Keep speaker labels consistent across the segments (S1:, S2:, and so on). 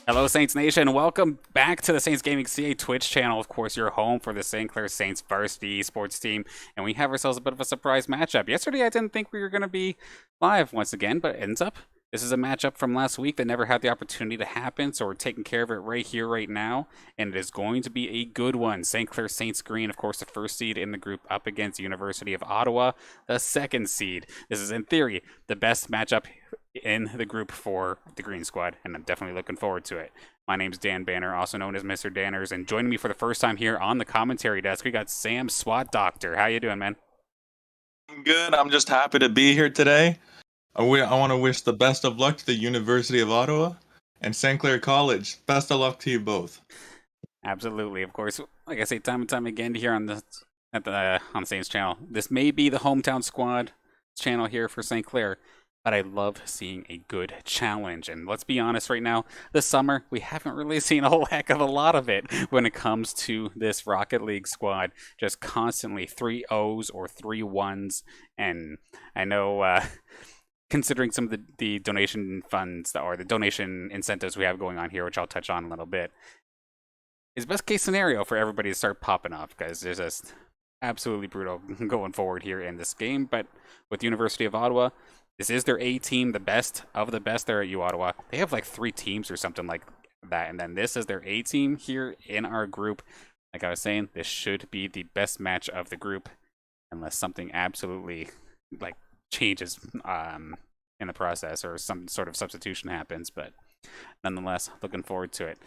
S1: Hello, Saints Nation. Welcome back to the Saints Gaming CA Twitch channel. Of course, your home for the St. Clair Saints varsity esports team. And we have ourselves a bit of a surprise matchup. Yesterday, I didn't think we were going to be live once again, but it ends up. This is a matchup from last week that never had the opportunity to happen, so we're taking care of it right here, right now. And it is going to be a good one. St. Clair Saints Green, of course, the first seed in the group up against University of Ottawa, the second seed. This is, in theory, the best matchup in the group for the Green Squad, and I'm definitely looking forward to it. My name's Dan Banner, also known as Mr. Danners, and joining me for the first time here on the commentary desk, we got Sam SWAT Doctor. How you doing, man?
S2: I'm good. I'm just happy to be here today. I want to wish the best of luck to the University of Ottawa and St. Clair College. Best of luck to you both.
S1: Absolutely, of course. Like I say time and time again here on the Saints channel, this may be the hometown squad channel here for St. Clair, but I love seeing a good challenge. And let's be honest right now, this summer, we haven't really seen a whole heck of a lot of it when it comes to this Rocket League squad. Just constantly 3 O's or 3 1s. And I know, considering some of the donation funds or the donation incentives we have going on here, which I'll touch on a little bit, is best case scenario for everybody to start popping up, because there's just absolutely brutal going forward here in this game. But with University of Ottawa, this is their A team, the best of the best there at U Ottawa. They have like 3 teams or something like that, and then this is their A team here in our group. Like I was saying, this should be the best match of the group, unless something absolutely like changes in the process or some sort of substitution happens. But nonetheless, looking forward to it.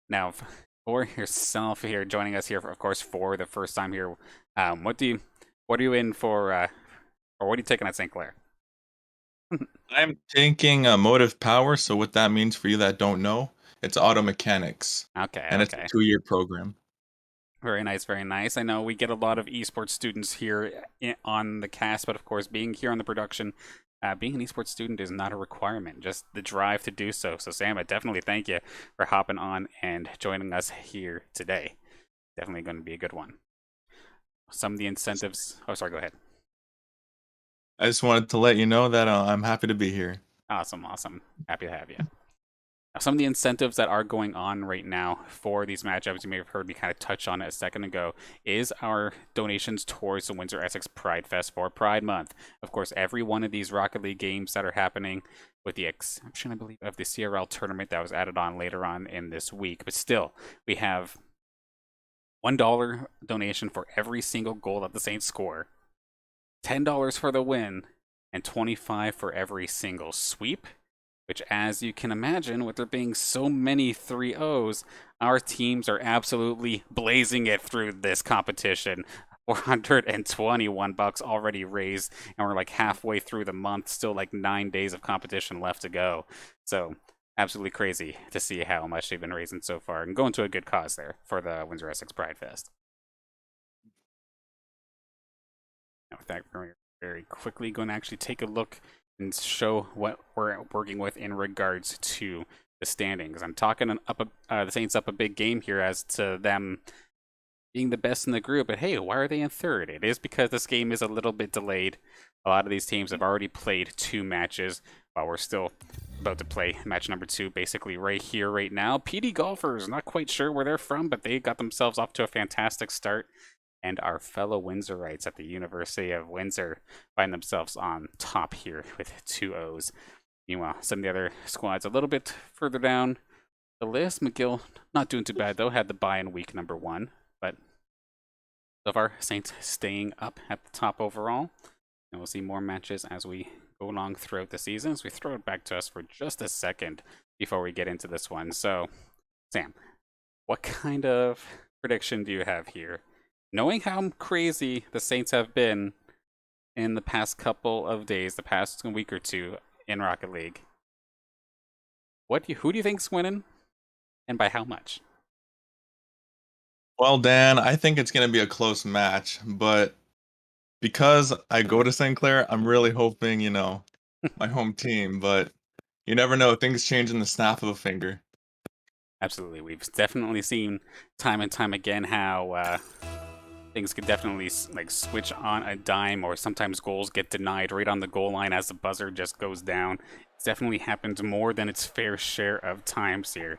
S1: Now, for yourself here, joining us here, of course, for the first time here, what are you in for, or what are you taking at St. Clair?
S2: I'm taking motive power. So what that means for you that don't know, it's auto mechanics,
S1: Okay,
S2: and it's a
S1: okay.
S2: 2-year program.
S1: Very nice, very nice. I know we get a lot of esports students here on the cast, but of course, being here on the production, being an esports student is not a requirement, just the drive to do so. So, Sam, I definitely thank you for hopping on and joining us here today. Definitely going to be a good one. Some of the incentives. Oh, sorry, go ahead.
S2: I just wanted to let you know that I'm happy to be here.
S1: Awesome, awesome. Happy to have you. Now, some of the incentives that are going on right now for these matchups, you may have heard me kind of touch on it a second ago, is our donations towards the Windsor Essex Pride Fest for Pride Month. Of course, every one of these Rocket League games that are happening, with the exception, I believe, of the CRL tournament that was added on later on in this week, but still, we have $1 donation for every single goal that the Saints score, $10 for the win, and $25 for every single sweep. Which, as you can imagine, with there being so many 3-0s, our teams are absolutely blazing it through this competition. $421 already raised, and we're like halfway through the month, still like 9 days of competition left to go. So, absolutely crazy to see how much they've been raising so far, and going to a good cause there for the Windsor Essex Pride Fest. Now, with that, we're very quickly going to actually take a look and show what we're working with in regards to the standings. I'm talking the Saints up a big game here as to them being the best in the group, but hey, why are they in third? It is because this game is a little bit delayed. A lot of these teams have already played 2 matches, while we're still about to play match number 2, basically right here, right now. PD Golfers, not quite sure where they're from, but they got themselves off to a fantastic start. And our fellow Windsorites at the University of Windsor find themselves on top here with 2 O's. Meanwhile, some of the other squads a little bit further down the list. McGill not doing too bad, though. Had the bye in week number 1. But so far, Saints staying up at the top overall. And we'll see more matches as we go along throughout the season. As we throw it back to us for just a second before we get into this one. So, Sam, what kind of prediction do you have here? Knowing how crazy the Saints have been in the past couple of days, the past week or two in Rocket League, who do you think's winning, and by how much?
S2: Well, Dan, I think it's going to be a close match, but because I go to St. Clair, I'm really hoping, my home team, but you never know. Things change in the snap of a finger.
S1: Absolutely. We've definitely seen time and time again how things could definitely like switch on a dime, or sometimes goals get denied right on the goal line as the buzzer just goes down. It's definitely happened more than its fair share of times here.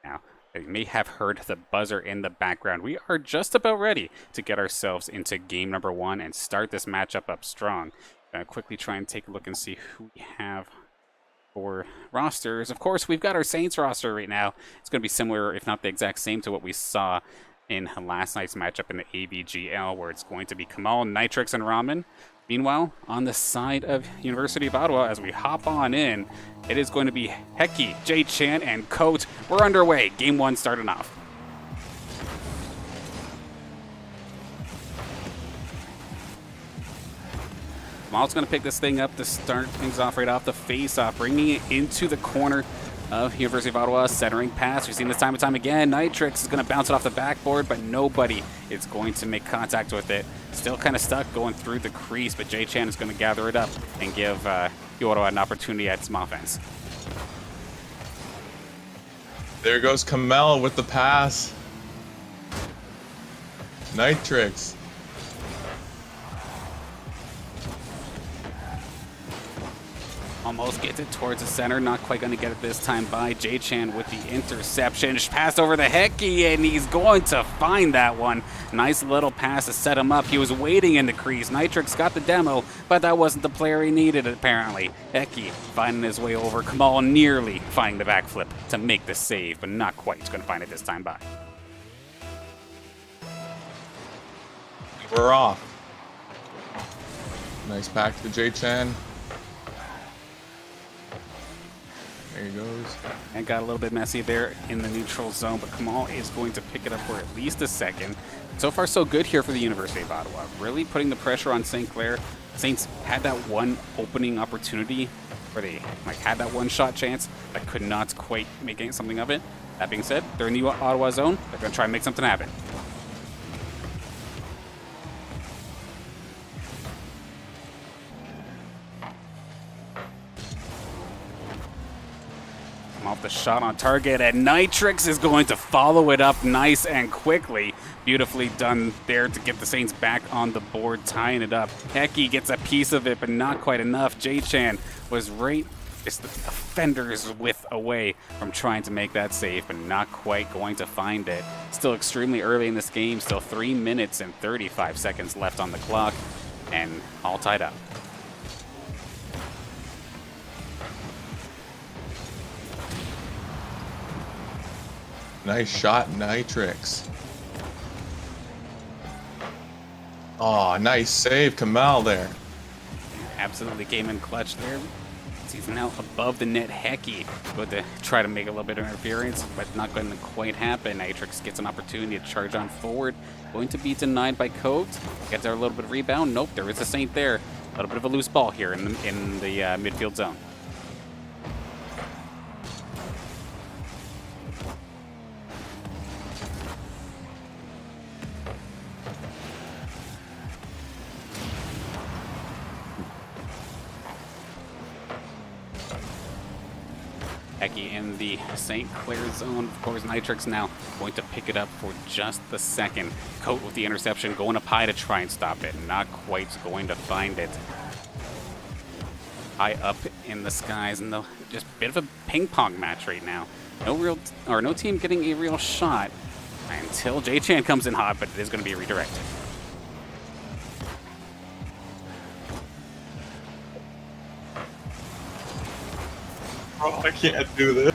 S1: Now, you may have heard the buzzer in the background. We are just about ready to get ourselves into game number 1 and start this matchup up strong. Gonna quickly try and take a look and see who we have for rosters. Of course, we've got our Saints roster right now. It's going to be similar, if not the exact same, to what we saw in last night's matchup in the AVGL, where it's going to be Kamal, Nitrix, and Ramen. Meanwhile, on the side of University of Ottawa, as we hop on in, it is going to be Heki, Jay Chan, and Coat. We're underway. Game 1 starting off. Kamal's going to pick this thing up to start things off right off the face-off, bringing it into the corner of University of Ottawa, centering pass. We've seen this time and time again. Nitrix is going to bounce it off the backboard, but nobody is going to make contact with it. Still kind of stuck going through the crease, but Jay Chan is going to gather it up and give Ottawa an opportunity at some offense.
S2: There goes Kamel with the pass. Nitrix.
S1: Almost gets it towards the center. Not quite going to get it this time by Jay Chan with the interception. Pass over the Heki, and he's going to find that one. Nice little pass to set him up. He was waiting in the crease. Nitrix got the demo, but that wasn't the player he needed, apparently. Heki finding his way over. Kamal nearly finding the backflip to make the save, but not quite. He's going to find it this time by.
S2: We're off. Nice pack to Jay Chan. There he goes.
S1: And got a little bit messy there in the neutral zone, but Kamal is going to pick it up for at least a second. So far, so good here for the University of Ottawa. Really putting the pressure on St. Clair. Saints had that one opening opportunity where they had that one shot chance, but could not quite make something of it. That being said, they're in the Ottawa zone. They're going to try and make something happen. Off the shot on target, and Nitrix is going to follow it up nice and quickly. Beautifully done there to get the Saints back on the board, tying it up. Hecky gets a piece of it, but not quite enough. J-Chan was right just a fender's width away from trying to make that save, but not quite going to find it. Still extremely early in this game, still 3 minutes and 35 seconds left on the clock, and all tied up.
S2: Nice shot, Nitrix. Oh, nice save, Kamal there.
S1: Absolutely came in clutch there. He's now above the net. Hecky going to try to make a little bit of interference, but not going to quite happen. Nitrix gets an opportunity to charge on forward. Going to be denied by Coat. Gets there a little bit of rebound. Nope, there is a Saint there. A little bit of a loose ball here in the midfield zone. Hecky in the St. Clair zone. Of course, Nitrix now going to pick it up for just the second. Coat with the interception, going up high to try and stop it. Not quite going to find it. High up in the skies, and just a bit of a ping pong match right now. No team getting a real shot until J-Chan comes in hot, but it is going to be redirected.
S2: Oh, I can't do this.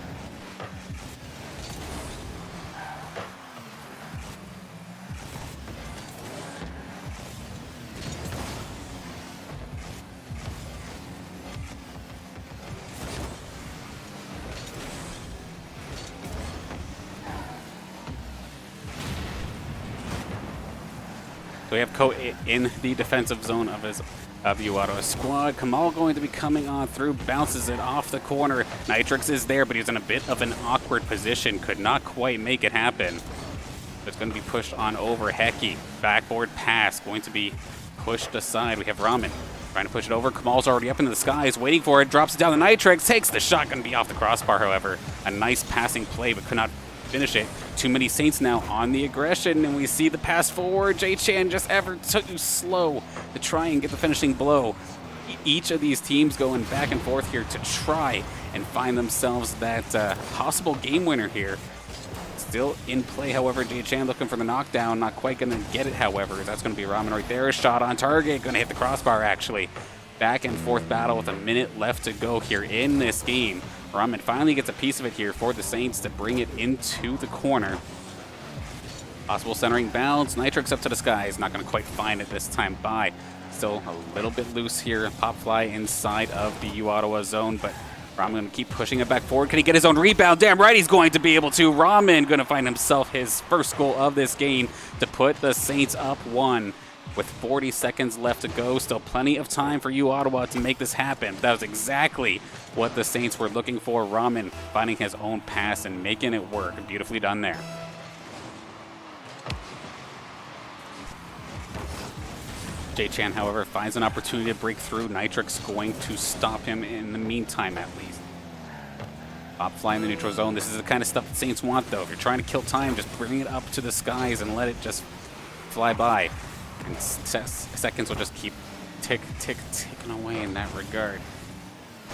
S1: So we have Coat in the defensive zone of the Ottawa squad. Kamal going to be coming on through, bounces it off the corner. Nitrix is there, but he's in a bit of an awkward position. Could not quite make it happen. It's going to be pushed on over. Hecky, backboard pass, going to be pushed aside. We have Ramen trying to push it over. Kamal's already up into the skies, waiting for it, drops it down to Nitrix, takes the shot, going to be off the crossbar, however. A nice passing play, but could not finish it. Too many Saints now on the aggression, and we see the pass forward. J-Chan just ever too slow to try and get the finishing blow. Each of these teams going back and forth here to try and find themselves that possible game winner here. Still in play, however. J-Chan looking for the knockdown, not quite going to get it, however. That's going to be Ramen right there. A shot on target, going to hit the crossbar, actually. Back and forth battle with a minute left to go here in this game. Ramen finally gets a piece of it here for the Saints to bring it into the corner. Possible centering bounce. Nitrix up to the skies. Not going to quite find it this time by. Still a little bit loose here. Pop fly inside of the Ottawa zone, but Ramen going to keep pushing it back forward. Can he get his own rebound? Damn right he's going to be able to. Ramen going to find himself his first goal of this game to put the Saints up 1. With 40 seconds left to go, still plenty of time for Ottawa to make this happen. That was exactly what the Saints were looking for. Ramen finding his own pass and making it work. Beautifully done there. J-Chan, however, finds an opportunity to break through. Nitrix going to stop him in the meantime, at least. Pop fly in the neutral zone. This is the kind of stuff the Saints want, though. If you're trying to kill time, just bring it up to the skies and let it just fly by. And seconds will just keep ticking away in that regard.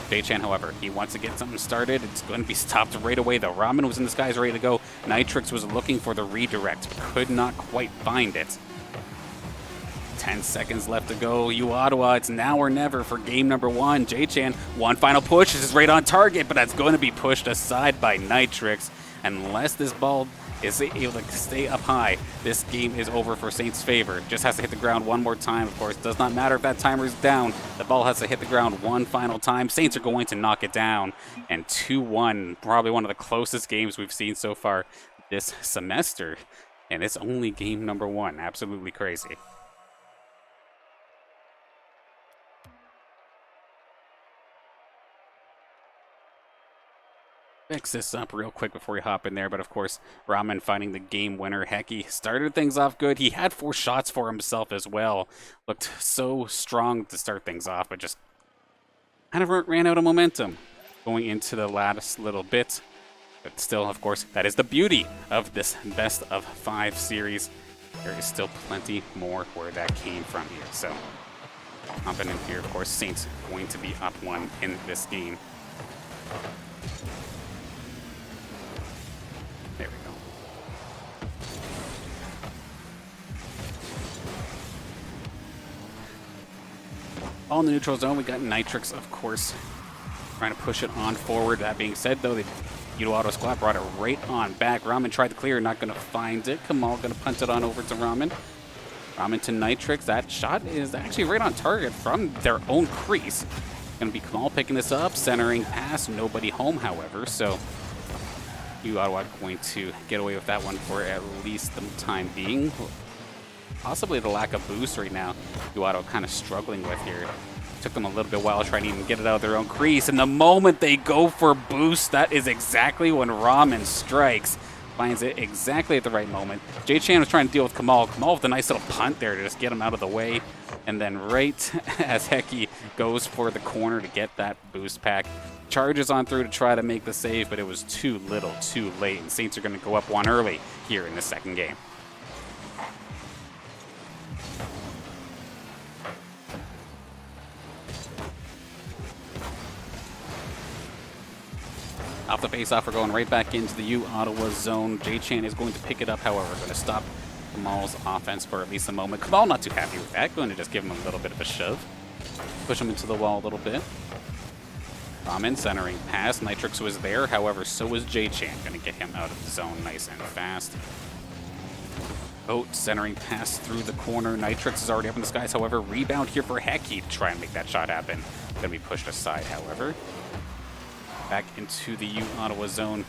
S1: J-Chan, however, he wants to get something started. It's going to be stopped right away, though. Ramen was in the skies ready to go. Nitrix was looking for the redirect, but could not quite find it. 10 seconds left to go. Ottawa, it's now or never for game number 1. J-Chan, one final push. This is right on target, but that's going to be pushed aside by Nitrix. Unless this ball is able to stay up high, this game is over for Saints' favor. Just has to hit the ground one more time, of course. Does not matter if that timer is down. The ball has to hit the ground one final time. Saints are going to knock it down. And 2-1, probably one of the closest games we've seen so far this semester. And it's only game number 1. Absolutely crazy. Fix this up real quick before we hop in there, but of course, Ramen finding the game winner. Hecky started things off good. He had 4 shots for himself as well. Looked so strong to start things off, but just kind of ran out of momentum going into the last little bit. But still, of course, that is the beauty of this best of 5 series. There is still plenty more where that came from here. So, confident here, of course, Saints going to be up 1 in this game. There we go. All in the neutral zone, we got Nitrix, of course, trying to push it on forward. That being said, though, the Ottawa squad brought it right on back. Ramen tried to clear, not going to find it. Kamal going to punt it on over to Ramen. Ramen to Nitrix. That shot is actually right on target from their own crease. Going to be Kamal picking this up, centering pass. Nobody home, however, so Ottawa going to get away with that one for at least the time being. Possibly the lack of boost right now, Ottawa kind of struggling with here. Took them a little bit while trying to even get it out of their own crease, and the moment they go for boost, that is exactly when Ramen strikes. Finds it exactly at the right moment. J-Chan was trying to deal with Kamal. Kamal with a nice little punt there to just get him out of the way. And then right as Hecky goes for the corner to get that boost pack, charges on through to try to make the save, but it was too little, too late, and Saints are going to go up 1 early here in the second game. Off the face-off, we're going right back into the Ottawa zone. J-Chan is going to pick it up, however, going to stop Kamal's offense for at least a moment. Kamal not too happy with that, going to just give him a little bit of a shove. Push him into the wall a little bit. Ramen centering pass. Nitrix was there, however, so was J-Chan. Going to get him out of the zone nice and fast. Oat centering pass through the corner. Nitrix is already up in the skies, however, rebound here for Hecky to try and make that shot happen. Going to be pushed aside, however. Back into the Ottawa zone.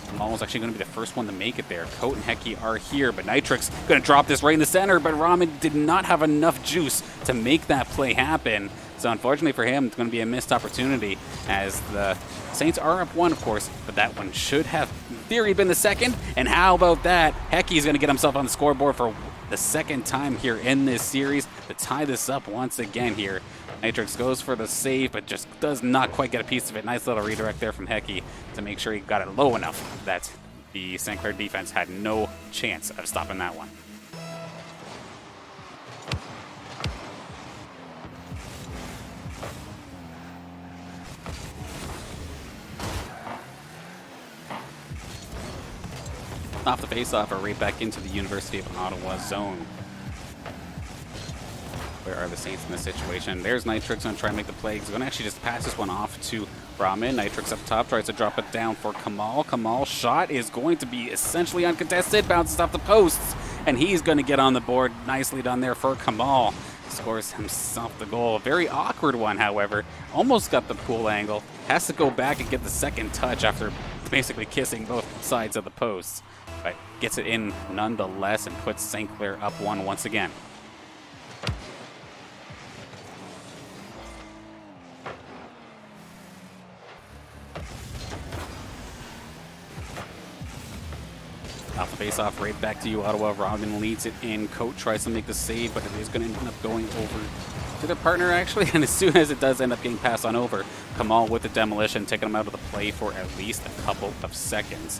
S1: Kamal is actually going to be the first one to make it there. Coat and Hecky are here, but Nitrix going to drop this right in the center, but Ramen did not have enough juice to make that play happen. So unfortunately for him, it's going to be a missed opportunity as the Saints are up 1, of course, but that one should have, in theory, been the second. And how about that? Hecky's going to get himself on the scoreboard for the second time here in this series to tie this up once again here. Nitrix goes for the save, but just does not quite get a piece of it. Nice little redirect there from Hecky to make sure he got it low enough that the St. Clair defense had no chance of stopping that one. Off the face-off, or right back into the University of Ottawa zone. Where are the Saints in this situation? There's Nitrix going to try and make the play. He's going to actually just pass this one off to Ramen. Nitrix up top tries to drop it down for Kamal. Kamal's shot is going to be essentially uncontested. Bounces off the posts, and he's going to get on the board. Nicely done there for Kamal. Scores himself the goal. A very awkward one, however. Almost got the pool angle. Has to go back and get the second touch after basically kissing both sides of the posts. But gets it in nonetheless and puts St. Clair up 1 once again. Off the face-off, right back to Ottawa. Robin leads it in. Coat tries to make the save, but it is going to end up going over to their partner, actually. And as soon as it does end up getting passed on over, Kamal with the demolition, taking him out of the play for at least a couple of seconds.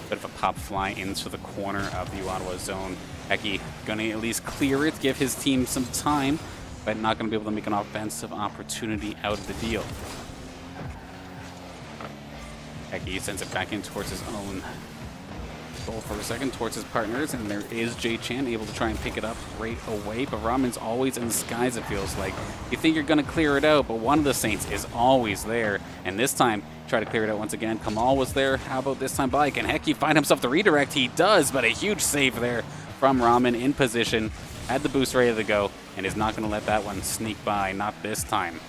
S1: Bit of a pop fly into the corner of the Ottawa zone. Hecky going to at least clear it, give his team some time, but not going to be able to make an offensive opportunity out of the deal. Hecky sends it back in towards his own Goal for a second towards his partners, and there is J-Chan able to try and pick it up right away, but Ramen's always in the skies, it feels like. You think you're going to clear it out, but one of the Saints is always there, and this time, try to clear it out once again. Kamal was there. How about this time by? Can Heki find himself the redirect? He does, but a huge save there from Ramen in position, had the boost ready to go, and is not going to let that one sneak by, not this time.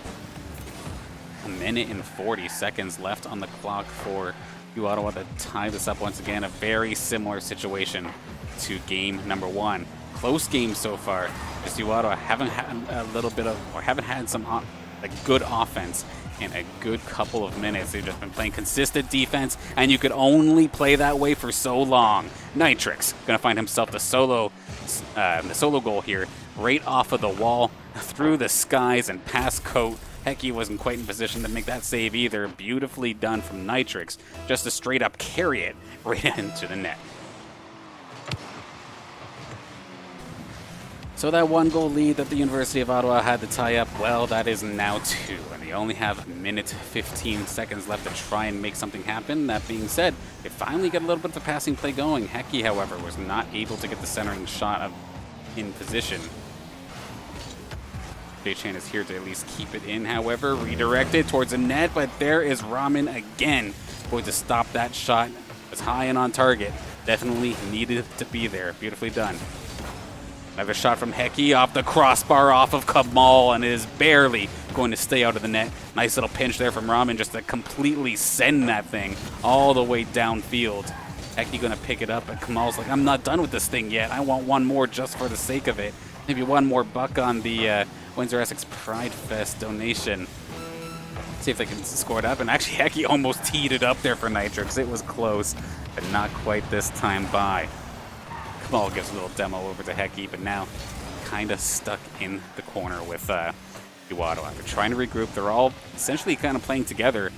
S1: 1 minute and 40 seconds left on the clock for Ottawa to tie this up once again. A very similar situation to game number 1. Close game so far. Just Ottawa haven't had some good offense in a good couple of minutes. They've just been playing consistent defense, and you could only play that way for so long. Nitrix gonna find himself the solo goal here, right off of the wall, through the skies and past Coat. Heki wasn't quite in position to make that save either. Beautifully done from Nitrix, just to straight up carry it right into the net. So that 1-goal lead that the University of Ottawa had to tie up, well, that is now 2. And they only have 1 minute 15 seconds left to try and make something happen. That being said, they finally get a little bit of a passing play going. Heki, however, was not able to get the centering shot in position. J-Chan is here to at least keep it in, however. Redirected towards the net, but there is Ramen again. Going to stop that shot. It's high and on target. Definitely needed to be there. Beautifully done. Another shot from Heki off the crossbar off of Kamal, and it is barely going to stay out of the net. Nice little pinch there from Ramen just to completely send that thing all the way downfield. Heki going to pick it up, but Kamal's like, I'm not done with this thing yet. I want one more just for the sake of it. Maybe one more buck on the Windsor Essex Pride Fest donation. See if they can score it up. And actually, Heki almost teed it up there for Nitrix. It was close, but not quite this time by. Kamal gives a little demo over to Heki, but now kind of stuck in the corner with Ottawa. They're trying to regroup. They're all essentially kind of playing together.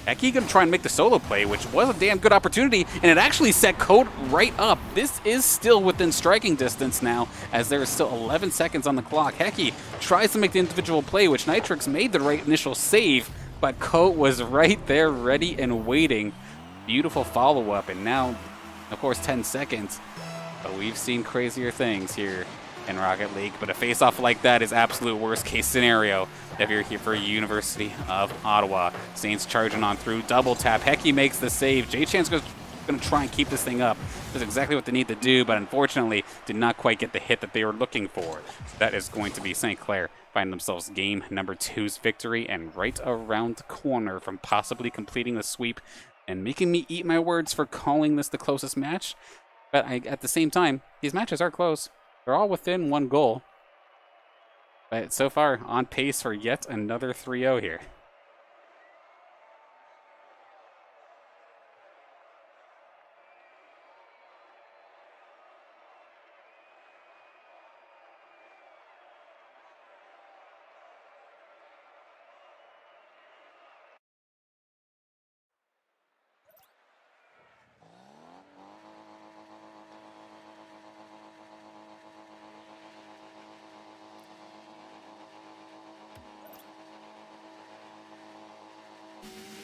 S1: Heki going to try and make the solo play, which was a damn good opportunity, and it actually set Code right up. This is still within striking distance now, as there is still 11 seconds on the clock. Heki tries to make the individual play, which Nitrix made the right initial save, but Code was right there, ready and waiting. Beautiful follow-up, and now, of course, 10 seconds. But we've seen crazier things here in Rocket League, but a face-off like that is absolute worst-case scenario if you're here for University of Ottawa. Saints charging on through, double tap. Heki makes the save. J-Chan's going to try and keep this thing up. That's exactly what they need to do, but unfortunately did not quite get the hit that they were looking for. So that is going to be St. Clair finding themselves game number 2's victory, and right around the corner from possibly completing the sweep and making me eat my words for calling this the closest match. But at the same time, these matches are close. They're all within 1 goal. But so far, on pace for yet another 3-0 here.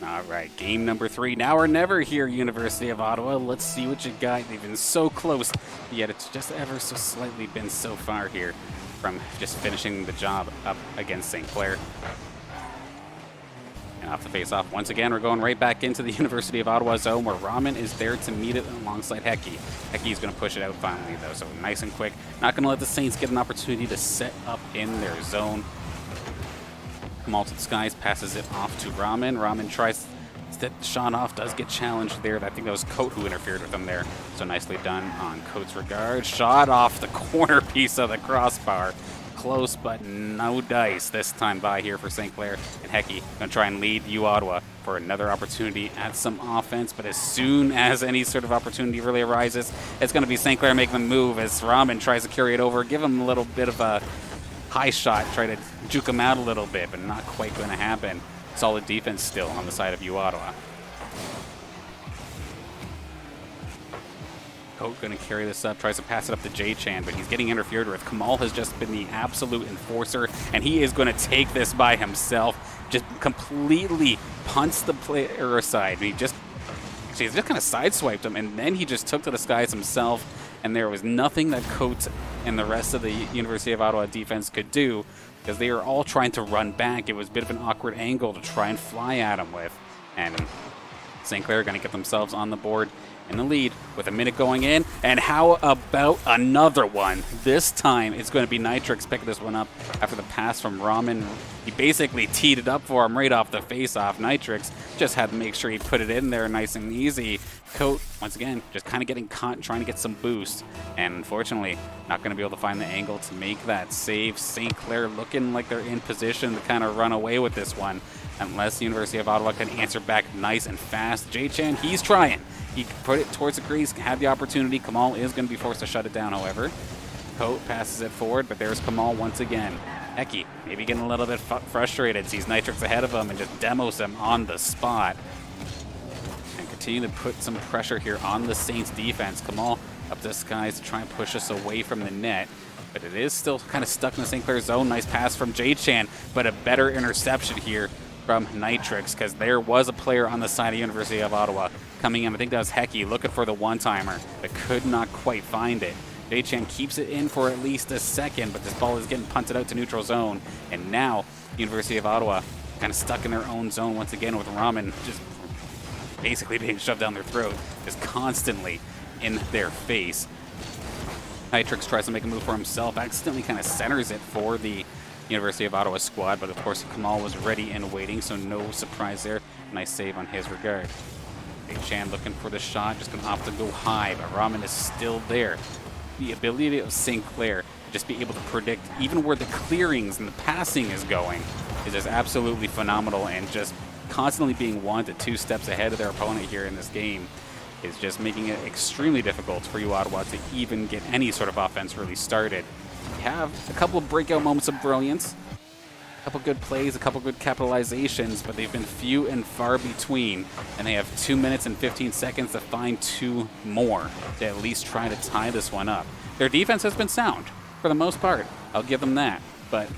S1: All right, game number 3. Now or never here, University of Ottawa. Let's see what you got. They've been so close, yet it's just ever so slightly been so far here from just finishing the job up against St. Clair. And off the face-off, once again, we're going right back into the University of Ottawa zone where Ramen is there to meet it alongside Heki. Heki's going to push it out finally, though, so nice and quick. Not going to let the Saints get an opportunity to set up in their zone. Kamal to the skies, passes it off to Ramen. Ramen tries to shot off, does get challenged there. I think that was Coat who interfered with him there. So nicely done on Coat's regard. Shot off the corner piece of the crossbar. Close, but no dice this time by here for St. Clair. And Heki going to try and lead Ottawa for another opportunity at some offense. But as soon as any sort of opportunity really arises, it's going to be St. Clair making the move as Ramen tries to carry it over, give him a little bit of a high shot, try to juke him out a little bit, but not quite going to happen. Solid defense still on the side of Ottawa. Coat going to carry this up, tries to pass it up to J-Chan, but he's getting interfered with. Kamal has just been the absolute enforcer, and he is going to take this by himself. Just completely punts the player aside. He just Actually, he just kind of sideswiped him, and then he just took to the skies himself, and there was nothing that Coates and the rest of the University of Ottawa defense could do, because they were all trying to run back. It was a bit of an awkward angle to try and fly at him with, and St. Clair going to get themselves on the board in the lead with a minute going in. And how about another one? This time it's going to be Nitrix picking this one up after the pass from Ramen. He basically teed it up for him right off the face-off. Nitrix just had to make sure he put it in there nice and easy. Coat, once again, just kind of getting caught, trying to get some boost. And unfortunately, not going to be able to find the angle to make that save. St. Clair looking like they're in position to kind of run away with this one, unless the University of Ottawa can answer back nice and fast. J-Chan, he's trying. He put it towards the crease, had the opportunity. Kamal is going to be forced to shut it down, however. Coat passes it forward, but there's Kamal once again. Eki maybe getting a little bit frustrated, sees Nitrix ahead of him and just demos him on the spot. And continue to put some pressure here on the Saints defense. Kamal up the skies to try and push us away from the net. But it is still kind of stuck in the St. Clair zone. Nice pass from J-Chan, but a better interception here from Nitrix, because there was a player on the side of University of Ottawa coming in. I think that was Hecky looking for the one-timer, but could not quite find it. J-Chan keeps it in for at least a second, but this ball is getting punted out to neutral zone. And now University of Ottawa kind of stuck in their own zone once again, with Ramen just basically being shoved down their throat, just constantly in their face. Nitrix tries to make a move for himself, accidentally kind of centers it for the University of Ottawa squad, but of course Kamal was ready and waiting, so no surprise there. Nice save on his regard. J-Chan looking for the shot, just going to opt to go high, but Ramen is still there. The ability of St. Clair to just be able to predict even where the clearings and the passing is going is just absolutely phenomenal, and just constantly being 1 to 2 steps ahead of their opponent here in this game is just making it extremely difficult for you Ottawa to even get any sort of offense really started. We have a couple of breakout moments of brilliance, a couple good plays, a couple good capitalizations, but they've been few and far between, and they have 2 minutes and 15 seconds to find 2 more to at least try to tie this one up. Their defense has been sound for the most part, I'll give them that, but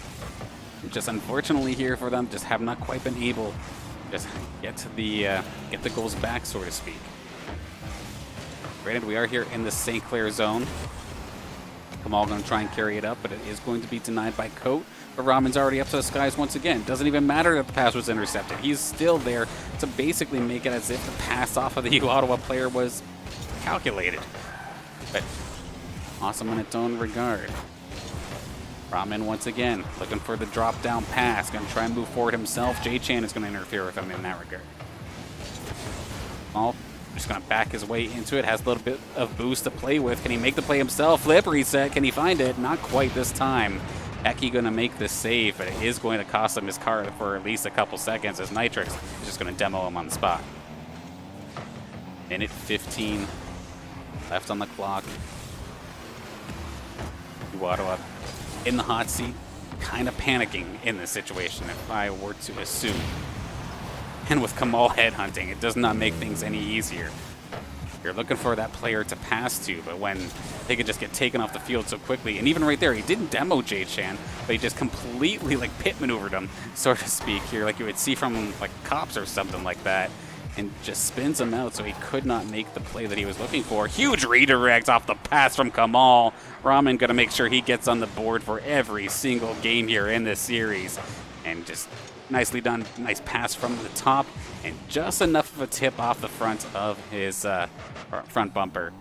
S1: just unfortunately here for them, just have not quite been able to just get the goals back, so to speak. Granted, we are here in the St. Clair zone. Kamal going to try and carry it up, but it is going to be denied by Coat. But Ramen's already up to the skies once again. Doesn't even matter that the pass was intercepted. He's still there to basically make it as if the pass off of the Ottawa player was calculated. But awesome in its own regard. Ramen once again looking for the drop down pass. Going to try and move forward himself. J-Chan is going to interfere with him in that regard. Kamal just going to back his way into it. Has a little bit of boost to play with. Can he make the play himself? Flip reset. Can he find it? Not quite this time. Eki going to make the save, but it is going to cost him his car for at least a couple seconds, as Nitrix is just going to demo him on the spot. Minute 15 left on the clock. Ottawa in the hot seat, kind of panicking in this situation, if I were to assume. And with Kamal headhunting, it does not make things any easier. You're looking for that player to pass to, but when they could just get taken off the field so quickly, and even right there, he didn't demo J-Chan, but he just completely like pit maneuvered him, so to speak, here, like you would see from like cops or something like that, and just spins him out so he could not make the play that he was looking for. Huge redirect off the pass from Kamal. Ramen going to make sure he gets on the board for every single game here in this series, and just nicely done. Nice pass from the top, and just enough of a tip off the front of his front bumper.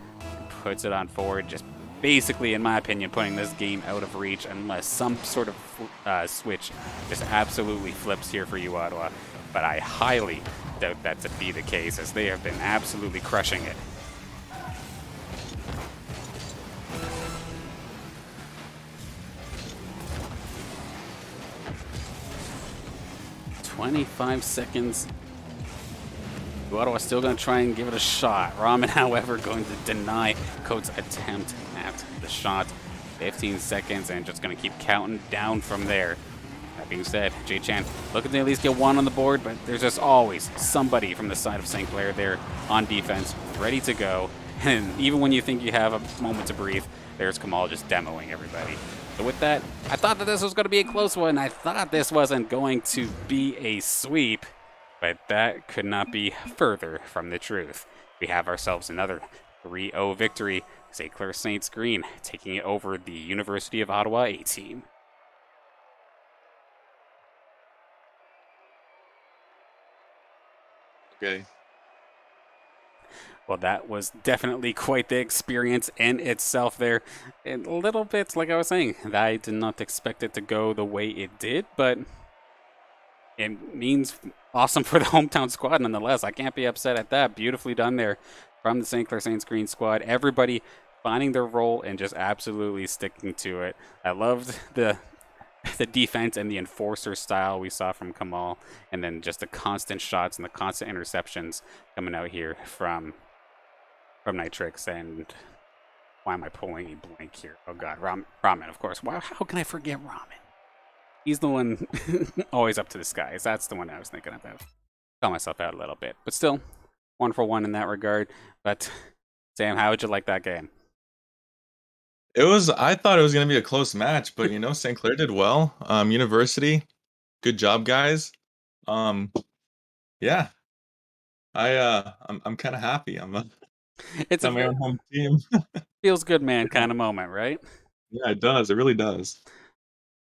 S1: Puts it on forward, just basically, in my opinion, putting this game out of reach unless some sort of switch just absolutely flips here for you, Ottawa. But I highly doubt that to be the case, as they have been absolutely crushing it. "25 seconds. Ottawa still going to try and give it a shot. Ramen, however, going to deny Coates' attempt at the shot. 15 seconds, and just going to keep counting down from there. That being said, J-Chan looking to at least get one on the board, but there's just always somebody from the side of St. Clair there on defense, ready to go. And even when you think you have a moment to breathe, there's Kamal just demoing everybody. So with that, I thought that this was going to be a close one. I thought this wasn't going to be a sweep. But that could not be further from the truth. We have ourselves another 3-0 victory. St. Clair Saints Green taking it over the University of Ottawa A team.
S2: Okay.
S1: Well, that was definitely quite the experience in itself there. A little bit, like I was saying, I did not expect it to go the way it did, but it means awesome for the hometown squad nonetheless. I can't be upset at that. Beautifully done there from the St. Clair Saints Green squad. Everybody finding their role and just absolutely sticking to it. I loved the defense and the enforcer style we saw from Kamal, and then just the constant shots and the constant interceptions coming out here from Nitrix. And why am I pulling a blank here? Oh god, Ramen, of course. Wow, how can I forget Ramen? He's the one always up to the skies. That's the one I was thinking about. Call myself out a little bit, but still, wonderful one in that regard. But Sam, how would you like that game?
S2: It was. I thought it was going to be a close match, but St. Clair did well. University, good job, guys. Um, yeah, I'm kind of happy.
S1: It's
S2: Got my
S1: a
S2: own home team.
S1: feels good, man,
S2: Yeah,
S1: kind of moment, right?
S2: yeah, it does. It really does.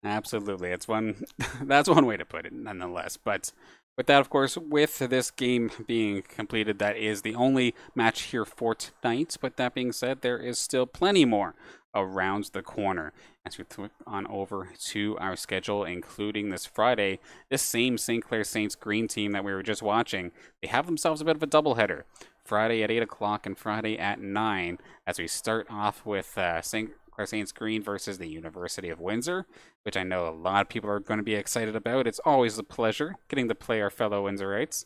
S1: Absolutely. It's one that's one way to put it nonetheless. But with that, of course, with this game being completed, that is the only match here for tonight. But that being said, there is still plenty more around the corner. As we click on over to our schedule, including this Friday, this same St. Clair Saints Green team that we were just watching, they have themselves a bit of a doubleheader. Friday at 8 o'clock and Friday at 9, as we start off with St. Clair Saints Green versus the University of Windsor, which I know a lot of people are going to be excited about. It's always a pleasure getting to play our fellow Windsorites.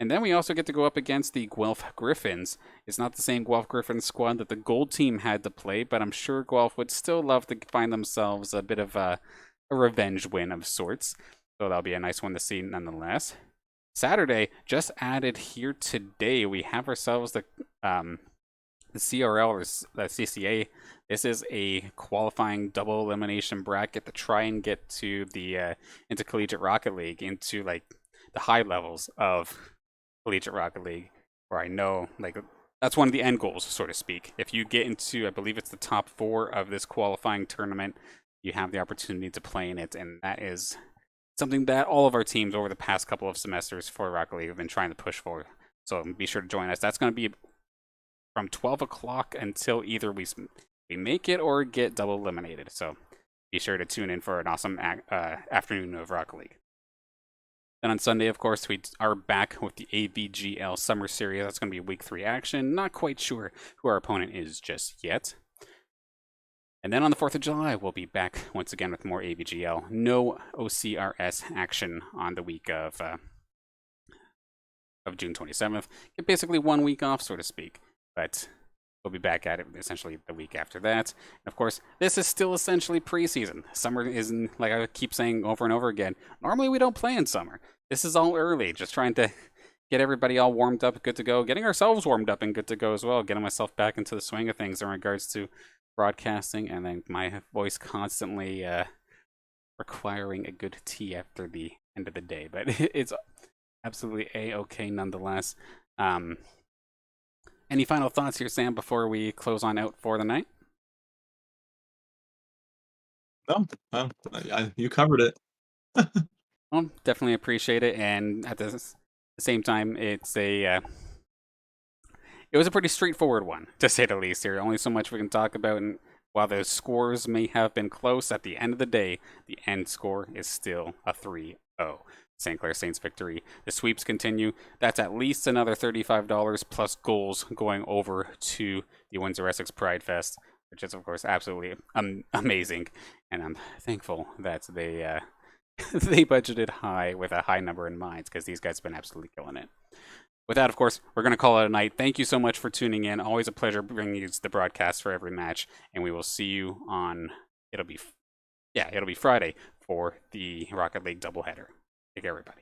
S1: And then we also get to go up against the Guelph Griffins. It's not the same Guelph Griffins squad that the gold team had to play, but I'm sure Guelph would still love to find themselves a bit of a revenge win of sorts. So that'll be a nice one to see nonetheless. Saturday, just added here today, we have ourselves the CRL or the CCA. This is a qualifying double elimination bracket to try and get to the Intercollegiate Rocket League, into like the high levels of Collegiate Rocket League, where I know like that's one of the end goals, so to speak. If you get into, I believe it's the top 4 of this qualifying tournament, you have the opportunity to play in it, and that is something that all of our teams over the past couple of semesters for Rocket League have been trying to push for. So be sure to join us. That's going to be from 12 o'clock until either we make it or get double eliminated. So be sure to tune in for an awesome afternoon of Rocket League. Then on Sunday, of course, we are back with the AVGL Summer Series. That's going to be Week 3 action. Not quite sure who our opponent is just yet. And then on the 4th of July, we'll be back once again with more AVGL. No OCRS action on the week of June 27th. Get basically 1 week off, so to speak. But we'll be back at it essentially the week after that. And of course, this is still essentially preseason. Summer isn't, like I keep saying over and over again, normally we don't play in summer. This is all early, just trying to get everybody all warmed up, good to go, getting ourselves warmed up and good to go as well, getting myself back into the swing of things in regards to broadcasting, and then my voice constantly requiring a good tea after the end of the day. But it's absolutely a-okay nonetheless. Any final thoughts here, Sam, before we close on out for the night?
S2: No, you covered it.
S1: Well, definitely appreciate it, and at the same time, it was a pretty straightforward one, to say the least. Here, only so much we can talk about, and while the scores may have been close, at the end of the day, the end score is still a 3-0. St. Clair Saints victory. The sweeps continue. That's at least another $35 plus goals going over to the Windsor Essex Pride Fest, which is, of course, absolutely amazing. And I'm thankful that they they budgeted high with a high number in mind, because these guys have been absolutely killing it. With that, of course, we're going to call it a night. Thank you so much for tuning in. Always a pleasure bringing you the broadcast for every match. And we will see you on, it'll be Friday for the Rocket League doubleheader. Take care, everybody.